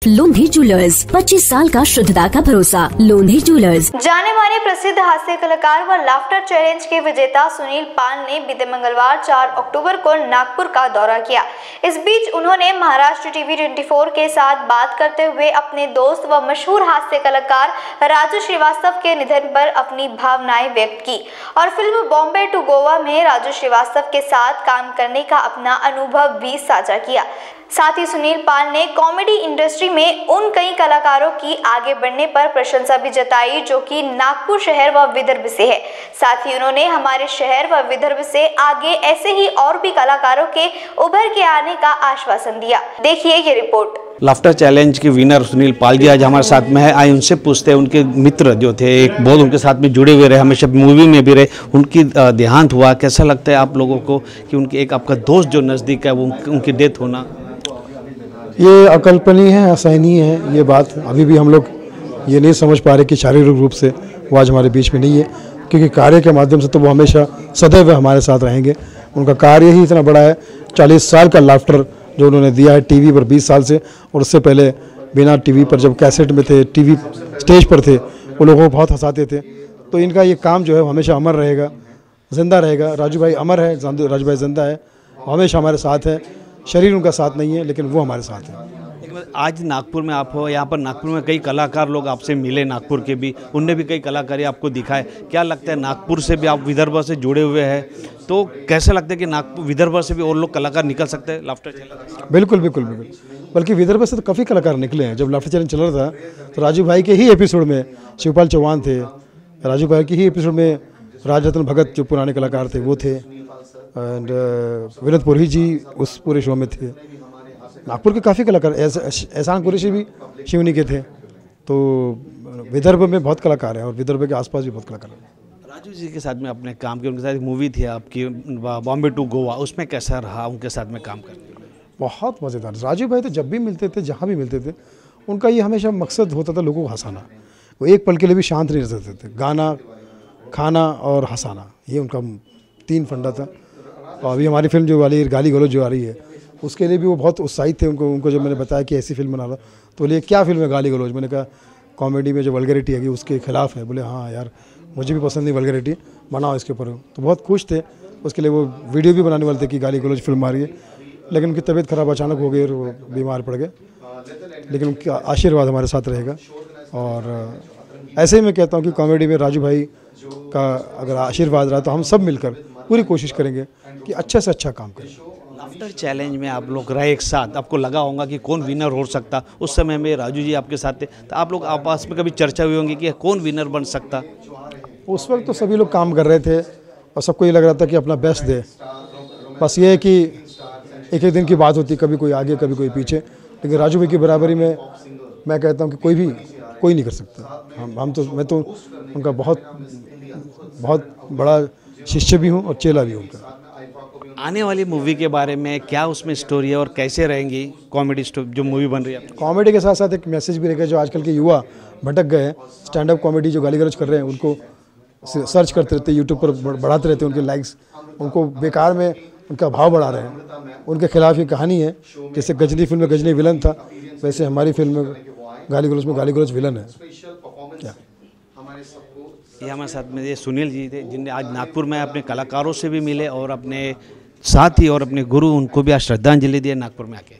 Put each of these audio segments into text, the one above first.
लोंधी jewellers, 25 साल का शुद्धता का भरोसा। लोंधी ज्वेलर्स। जाने माने प्रसिद्ध हास्य कलाकार व लाफ्टर चैलेंज के विजेता सुनील पाल ने बीते मंगलवार 4 अक्टूबर को नागपुर का दौरा किया। इस बीच उन्होंने महाराष्ट्र टीवी 24 के साथ बात करते हुए अपने दोस्त व मशहूर हास्य कलाकार राजू श्रीवास्तव के निधन पर अपनी भावनाएं व्यक्त की और फिल्म बॉम्बे टू गोवा में राजू श्रीवास्तव के साथ काम करने का अपना अनुभव भी साझा किया। साथ ही सुनील पाल ने कॉमेडी इंडस्ट्री में उन कई कलाकारों की आगे बढ़ने पर प्रशंसा भी जताई जो कि नागपुर शहर व विदर्भ से है। साथ ही उन्होंने हमारे शहर व विदर्भ से आगे ऐसे ही और भी कलाकारों के उभर के आने का आश्वासन दिया। देखिए ये रिपोर्ट। लाफ्टर चैलेंज के विनर सुनील पाल जी आज हमारे साथ में है। आए उनसे पूछते हैं, उनके मित्र जो थे एक बहुत उनके साथ में जुड़े हुए रहे, हमेशा मूवी में भी रहे, उनकी देहांत हुआ, कैसा लगता है आप लोगों को कि उनके एक आपका दोस्त जो नज़दीक है वो उनकी डेथ होना? ये अकल्पनीय है, असहनीय है। ये बात अभी भी हम लोग ये नहीं समझ पा रहे कि शारीरिक रूप से वो आज हमारे बीच में नहीं है, क्योंकि कार्य के माध्यम से तो वो हमेशा सदैव हमारे साथ रहेंगे। उनका कार्य ही इतना बड़ा है, 40 साल का लाफ्टर जो उन्होंने दिया है टीवी पर 20 साल से, और उससे पहले बिना टीवी पर जब कैसेट में थे, टीवी स्टेज पर थे, वो लोगों को बहुत हंसाते थे। तो इनका ये काम जो है हमेशा अमर रहेगा, जिंदा रहेगा। राजू भाई अमर है, राजू भाई जिंदा है, हमेशा हमारे साथ है। शरीर उनका साथ नहीं है लेकिन वो हमारे साथ है। आज नागपुर में आप हो, यहाँ पर नागपुर में कई कलाकार लोग आपसे मिले, नागपुर के भी, उनने भी कई कलाकारी आपको दिखाए। क्या लगता है, नागपुर से भी आप विदर्भ से जुड़े हुए हैं, तो कैसा लगता है कि नागपुर विदर्भ से भी और लोग कलाकार निकल सकते हैं लाफ्टर चैलेंज? बिल्कुल बिल्कुल बिल्कुल, बल्कि विदर्भ से तो काफ़ी कलाकार निकले हैं। जब लाफ्टर चैलेंज चल रहा था तो राजू भाई के ही एपिसोड में शिवपाल चौहान थे, राजू भाई के ही एपिसोड में राजरत्न भगत जो पुराने कलाकार थे वो थे, एंड विनोद पुरी जी उस पूरे शो में थे। नागपुर के काफ़ी कलाकार, एहसान कुरैशी भी शिवनी के थे। तो विदर्भ में बहुत कलाकार हैं और विदर्भ के आसपास भी बहुत कलाकार हैं। राजू जी के साथ में आपने काम किया, उनके साथ एक मूवी थी आपकी बॉम्बे टू गोवा, उसमें कैसा रहा उनके साथ में काम करने? बहुत मज़ेदार। राजू भाई तो जब भी मिलते थे, जहाँ भी मिलते थे, उनका ये हमेशा मकसद होता था लोगों को हंसाना। वो एक पल के लिए भी शांत नहीं रह सकते थे। गाना, खाना और हंसाना, ये उनका 3 फंडा था। और अभी हमारी फिल्म जो वाली गाली गलौज जो आ रही है उसके लिए भी वो बहुत उत्साहित थे। उनको जब मैंने बताया कि ऐसी फिल्म बना रहा, तो बोले क्या फिल्म है गाली गलौज? मैंने कहा कॉमेडी में जो वल्गैरिटी है उसके खिलाफ है। बोले हाँ यार, मुझे भी पसंद नहीं वल्गैरिटी, बनाओ इसके ऊपर। तो बहुत खुश थे। उसके लिए वो वीडियो भी बनाने वाले थे कि गाली गलौज फिल्म आ रही है, लेकिन उनकी तबीयत खराब अचानक हो गई और वो बीमार पड़ गए। लेकिन उनका आशीर्वाद हमारे साथ रहेगा। और ऐसे ही मैं कहता हूँ कि कॉमेडी में राजू भाई का अगर आशीर्वाद रहा तो हम सब मिलकर पूरी कोशिश करेंगे कि अच्छे से अच्छा काम करें। लाफ्टर चैलेंज में आप लोग रहे एक साथ, आपको लगा होगा कि कौन विनर हो सकता? उस समय में राजू जी आपके साथ थे, तो आप लोग आपस में कभी चर्चा हुई होंगी कि कौन विनर बन सकता? उस वक्त तो सभी लोग काम कर रहे थे और सबको ये लग रहा था कि अपना बेस्ट दे। बस ये है कि एक एक दिन की बात होती, कभी कोई आगे कभी कोई पीछे। लेकिन राजू भाई की बराबरी में मैं कहता हूँ कि कोई नहीं कर सकता। मैं तो उनका बहुत बड़ा शिष्य भी हूँ और चेला भी हूँ उनका। आने वाली मूवी के बारे में क्या उसमें स्टोरी है और कैसे रहेंगी कॉमेडी जो मूवी बन रही है? कॉमेडी के साथ साथ एक मैसेज भी रहेगा। जो आजकल के युवा भटक गए हैं, स्टैंड अप कॉमेडी जो गाली गलौज कर रहे हैं, उनको सर्च करते रहते, यूट्यूब पर बढ़ाते रहते, उनके लाइक्स, उनको बेकार में उनका भाव बढ़ा रहे हैं। उनके खिलाफ ये कहानी है। जैसे गजनी फिल्म में गजनी विलन था, वैसे हमारी फिल्म में गाली गलौज विलन है। क्या ये हमारे साथ में ये सुनील जी थे, जिनने आज नागपुर में अपने कलाकारों से भी मिले और अपने साथी और अपने गुरु उनको भी आज श्रद्धांजलि दी नागपुर में आके।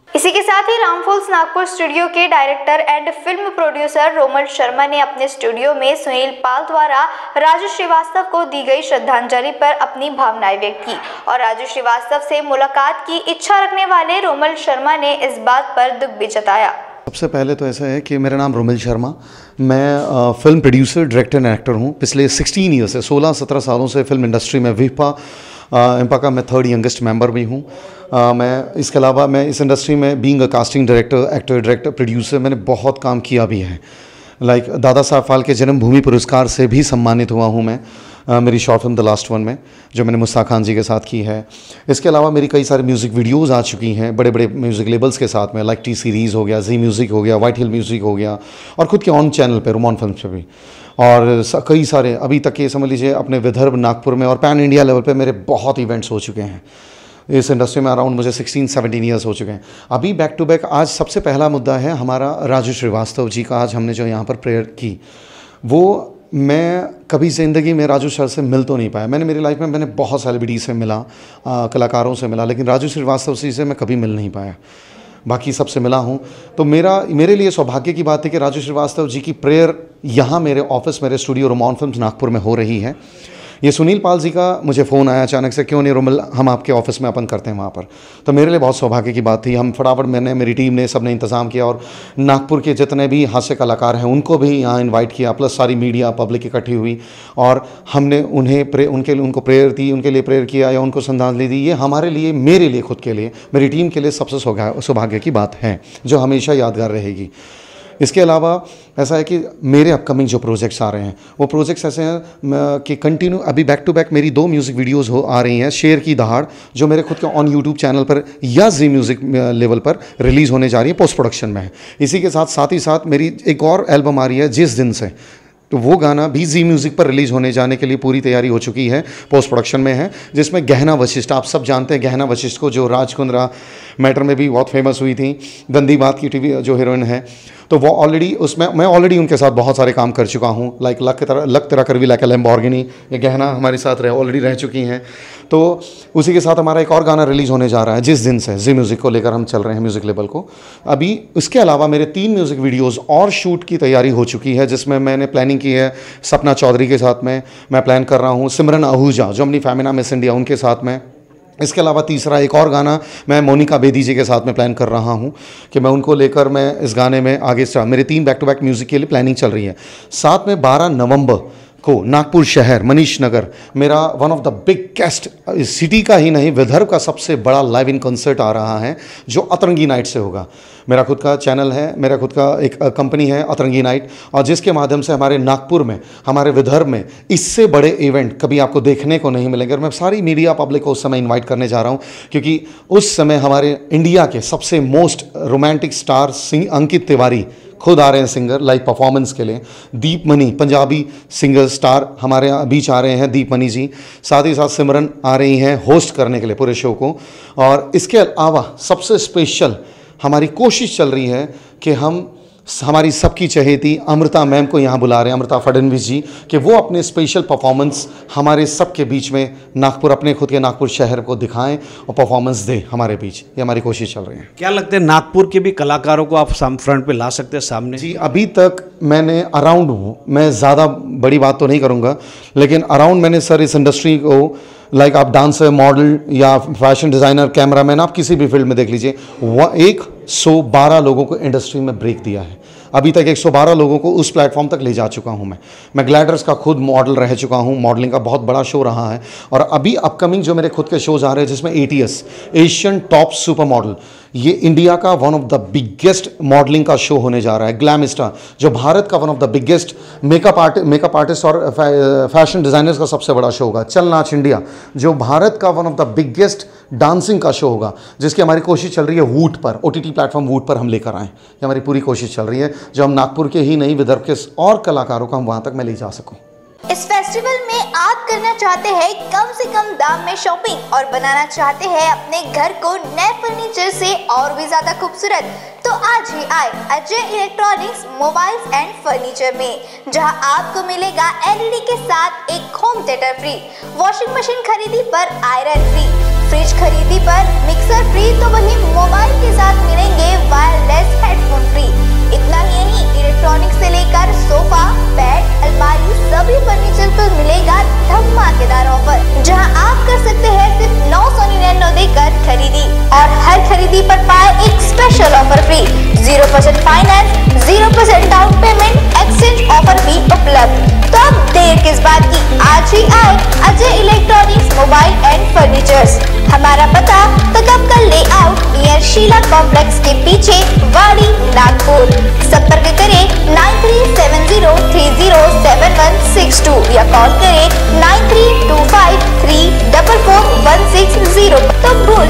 इसी के साथ ही रामफॉल्स नागपुर स्टूडियो के director and film producer Romal Sharma ने अपने स्टूडियो में सुनील पाल द्वारा राजू श्रीवास्तव को दी गई श्रद्धांजलि पर अपनी भावनाएं व्यक्त की और राजू श्रीवास्तव से मुलाकात की इच्छा रखने वाले रोमल शर्मा ने इस बात पर दुख भी जताया। सबसे पहले तो ऐसा है कि मेरा नाम रोमिल शर्मा, मैं film producer, director and actor हूँ। पिछले 16 ईयर से 16-17 सालों से फिल्म इंडस्ट्री में इम्पा का मैं 3rd यंगेस्ट मेंबर भी हूँ। मैं इसके अलावा मैं इस इंडस्ट्री में being a casting director, actor, director, producer मैंने बहुत काम किया भी है। लाइक दादा साहब फाल्के जन्मभूमि पुरस्कार से भी सम्मानित हुआ हूँ मैं मेरी short film the last one में, जो मैंने मुस्ताक खान जी के साथ की है। इसके अलावा मेरी कई सारे म्यूज़िक वीडियोज़ आ चुकी हैं बड़े बड़े म्यूज़िक लेबल्स के साथ में, लाइक टी सीरीज़ हो गया, जी म्यूज़िक हो गया, वाइट हिल म्यूज़िक हो गया, और खुद के ऑन चैनल पे रोमन फिल्म पे भी। और कई सारे अभी तक ये समझ लीजिए अपने विदर्भ, नागपुर में और पैन इंडिया लेवल पे मेरे बहुत इवेंट्स हो चुके हैं। इस इंडस्ट्री में अराउंड मुझे 16-17 ईयर्स हो चुके हैं। अभी बैक टू बैक आज सबसे पहला मुद्दा है हमारा राजू श्रीवास्तव जी का। आज हमने जो यहाँ पर प्रेयर की, वो मैं कभी ज़िंदगी में राजू सर से मिल तो नहीं पाया। मेरी लाइफ में मैंने बहुत सेलिब्रिटी से मिला, कलाकारों से मिला, लेकिन राजू श्रीवास्तव जी से मैं कभी मिल नहीं पाया। बाकी सबसे मिला हूँ। तो मेरे लिए सौभाग्य की बात है कि राजू श्रीवास्तव जी की प्रेयर यहाँ मेरे ऑफिस, मेरे स्टूडियो रोमान फिल्म्स नागपुर में हो रही है। ये सुनील पाल जी का मुझे फ़ोन आया अचानक से, क्यों नहीं रोमिल हम आपके ऑफिस में अपन करते हैं वहाँ पर। तो मेरे लिए बहुत सौभाग्य की बात थी। हम फटाफट मेरी टीम ने, सबने इंतज़ाम किया और नागपुर के जितने भी हास्य कलाकार हैं उनको भी यहाँ इनवाइट किया, प्लस सारी मीडिया पब्लिक इकट्ठी हुई और हमने उनको प्रेयर दी, उनके लिए प्रेयर किया या उनको श्रद्धांजलि दी। ये हमारे लिए, मेरे लिए, खुद के लिए, मेरी टीम के लिए सबसे सौभाग्य की बात है जो हमेशा यादगार रहेगी। इसके अलावा ऐसा है कि मेरे अपकमिंग जो प्रोजेक्ट्स आ रहे हैं वो प्रोजेक्ट्स ऐसे हैं कि कंटिन्यू अभी बैक टू बैक मेरी 2 म्यूज़िक वीडियोस आ रही हैं। शेर की दहाड़ जो मेरे खुद के ऑन यूट्यूब चैनल पर या जी म्यूज़िक लेवल पर रिलीज़ होने जा रही है, पोस्ट प्रोडक्शन में है। इसी के साथ ही साथ मेरी एक और एल्बम आ रही है जिस दिन से, तो वो गाना भी जी म्यूज़िक पर रिलीज़ होने जाने के लिए पूरी तैयारी हो चुकी है, पोस्ट प्रोडक्शन में है, जिसमें गहना वशिष्ठ, आप सब जानते हैं गहना वशिष्ठ को, जो राज कुंद्रा मैटर में भी बहुत फेमस हुई थी, गंदी बात की टीवी जो हीरोइन है। तो वो ऑलरेडी उसमें मैं ऑलरेडी उनके साथ बहुत सारे काम कर चुका हूँ, लाइक लक तेरा करवी लाइक लैम्बोर्गिनी, ये गहना हमारे साथ ऑलरेडी रह चुकी हैं। तो उसी के साथ हमारा एक और गाना रिलीज़ होने जा रहा है जिस दिन से, जी म्यूज़िक को लेकर हम चल रहे हैं म्यूज़िक लेवल को। अभी इसके अलावा मेरे 3 म्यूज़िक वीडियोज़ और शूट की तैयारी हो चुकी है, जिसमें मैंने प्लानिंग की है सपना चौधरी के साथ में, मैं प्लान कर रहा हूँ सिमरन आहूजा जो अपनी फेमिना मिस इंडिया उनके साथ में। इसके अलावा तीसरा एक और गाना मैं मोनिका बेदी जी के साथ में प्लान कर रहा हूं कि मैं उनको लेकर मैं इस गाने में आगे मेरे 3 बैक टू बैक म्यूज़िक के लिए प्लानिंग चल रही है। साथ में 12 नवंबर को नागपुर शहर मनीष नगर मेरा one of the biggest, city का ही नहीं विदर्भ का सबसे बड़ा लाइव इन कंसर्ट आ रहा है जो अतरंगी नाइट से होगा। मेरा खुद का चैनल है, मेरा खुद का एक कंपनी है अतरंगी नाइट, और जिसके माध्यम से हमारे नागपुर में, हमारे विदर्भ में इससे बड़े इवेंट कभी आपको देखने को नहीं मिलेंगे। और मैं सारी मीडिया पब्लिक को उस समय इन्वाइट करने जा रहा हूँ, क्योंकि उस समय हमारे इंडिया के सबसे most romantic star Ankit Tiwari खुद आ रहे हैं सिंगर लाइव परफॉर्मेंस के लिए। दीप मनी पंजाबी सिंगर स्टार हमारे बीच आ रहे हैं, दीप मनी जी। साथ ही साथ सिमरन आ रही हैं होस्ट करने के लिए पूरे शो को। और इसके अलावा सबसे स्पेशल हमारी कोशिश चल रही है कि हमारी सबकी चहेती अमृता मैम को यहाँ बुला रहे हैं, अमृता फडणवीस जी, कि वो अपने स्पेशल परफॉर्मेंस हमारे सबके बीच में नागपुर, अपने खुद के नागपुर शहर को दिखाएं और परफॉर्मेंस दें हमारे बीच। ये हमारी कोशिश चल रही है। क्या लगता है नागपुर के भी कलाकारों को आप फ्रंट पे ला सकते हैं सामने? जी, अभी तक मैंने अराउंड हूँ, मैं ज़्यादा बड़ी बात तो नहीं करूँगा, लेकिन अराउंड मैंने सर इस इंडस्ट्री को, लाइक आप डांसर, मॉडल या फैशन डिज़ाइनर, कैमरामैन, आप किसी भी फील्ड में देख लीजिए, 112 लोगों को इंडस्ट्री में ब्रेक दिया है। अभी तक 112 लोगों को उस प्लेटफॉर्म तक ले जा चुका हूं मैं ग्लैडर्स का खुद मॉडल रह चुका हूं, मॉडलिंग का बहुत बड़ा शो रहा है। और अभी अपकमिंग जो मेरे खुद के शोज आ रहे हैं, जिसमें ATS Asian top super model, ये इंडिया का one of the biggest modelling का शो होने जा रहा है। ग्लैमिस्टा जो भारत का one of the biggest makeup artist और फैशन डिज़ाइनर्स का सबसे बड़ा शो होगा। चल नाच इंडिया जो भारत का one of the biggest dancing का शो होगा, जिसकी हमारी कोशिश चल रही है वूट पर, OTT प्लेटफॉर्म वूट पर हम लेकर आएँ। ये हमारी पूरी कोशिश चल रही है, जो हम नागपुर के ही नहीं विदर्भ के और कलाकारों को हम वहाँ तक मैं ले जा सकूँ। इस फेस्टिवल में आप करना चाहते हैं कम से कम दाम में शॉपिंग और बनाना चाहते हैं अपने घर को नए फर्नीचर से और भी ज्यादा खूबसूरत, तो आज ही आए Ajay electronics mobiles and furniture में, जहां आपको मिलेगा LED के साथ एक home theatre free, washing machine खरीदी पर आयरन फ्री, फ्रिज खरीदी पर मिक्सर फ्री, तो वहीं मोबाइल के साथ मिलेंगे वायरलेस हेडफोन फ्री। इतना ही नहीं, इलेक्ट्रॉनिक्स से लेकर सोफा, बेड, अलमारी, सभी फर्नीचर पर मिलेगा धमाकेदार ऑफर, जहां आप कर सकते हैं सिर्फ 999 देकर खरीदी और हर खरीदी पर पाए एक special offer free, 0% finance, 0% down payment, exchange offer भी उपलब्ध। तो अब देर किस बात की, आज ही आए Ajay electronics mobile and furnitures. हमारा पता तकबकल लेआउट नियर शीला कॉम्प्लेक्स के पीछे, वाड़ी, नागपुर। संपर्क करें 9370307162 या कॉल करें 9325344160। तो भूल न